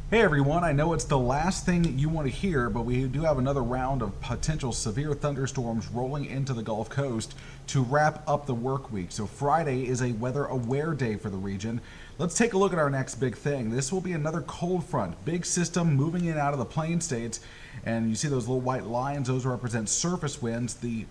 Hey everyone, I know it's the last thing you want to hear, but we do have another round of potential severe thunderstorms rolling into the Gulf Coast to wrap up the work week. So Friday is a weather aware day for the region. Let's take a look at our next big thing. This will be another cold front, big system moving in out of the plain states, and you see those little white lines, those represent surface winds. The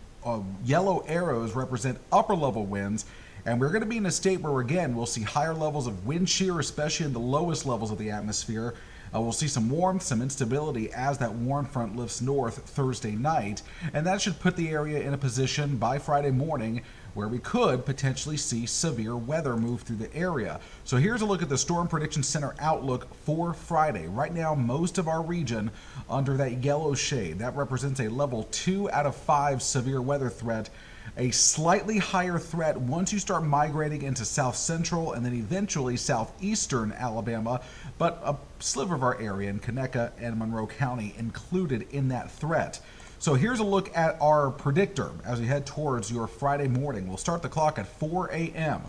yellow arrows represent upper level winds. And we're going to be in a state where, again, we'll see higher levels of wind shear, especially in the lowest levels of the atmosphere. We'll see some warmth, some instability as that warm front lifts north Thursday night. And that should put the area in a position by Friday morning where we could potentially see severe weather move through the area. So here's a look at the Storm Prediction Center outlook for Friday. Right now, most of our region under that yellow shade. That represents a level 2 out of 5 severe weather threat. A slightly higher threat once you start migrating into south central and then eventually southeastern Alabama, but a sliver of our area in Conecuh and Monroe County included in that threat. So here's a look at our predictor as we head towards your Friday morning. We'll start the clock at 4 a.m.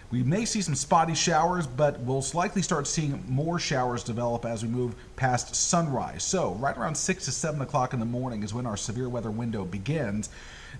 We may see some spotty showers, but we'll likely start seeing more showers develop as we move past sunrise. So right around 6 to 7 o'clock in the morning is when our severe weather window begins.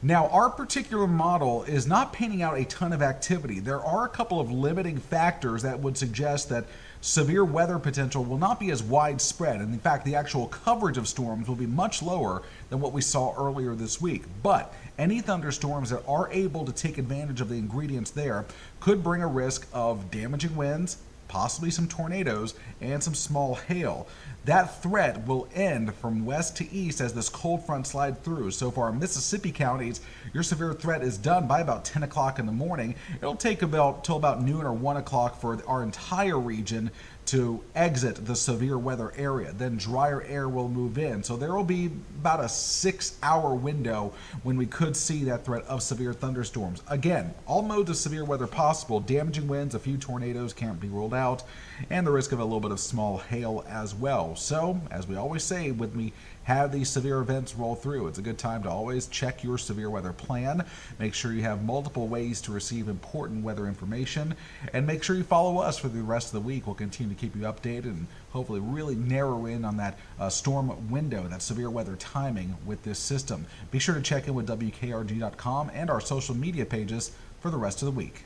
Now, our particular model is not painting out a ton of activity. There are a couple of limiting factors that would suggest that severe weather potential will not be as widespread. And in fact, the actual coverage of storms will be much lower than what we saw earlier this week. But any thunderstorms that are able to take advantage of the ingredients there could bring a risk of damaging winds, possibly some tornadoes, and some small hail. That threat will end from west to east as this cold front slides through. So for our Mississippi counties, your severe threat is done by about 10 o'clock in the morning. It'll take till about noon or 1 o'clock for our entire region to exit the severe weather area. Then drier air will move in. So there will be about a 6-hour window when we could see that threat of severe thunderstorms. Again, all modes of severe weather possible. Damaging winds, a few tornadoes can't be ruled out, and the risk of a little bit of small hail as well. So, as we always say, when we have these severe events roll through, it's a good time to always check your severe weather plan. Make sure you have multiple ways to receive important weather information, and make sure you follow us for the rest of the week. We'll continue to keep you updated and hopefully really narrow in on that storm window, that severe weather timing with this system. Be sure to check in with WKRG.com and our social media pages for the rest of the week.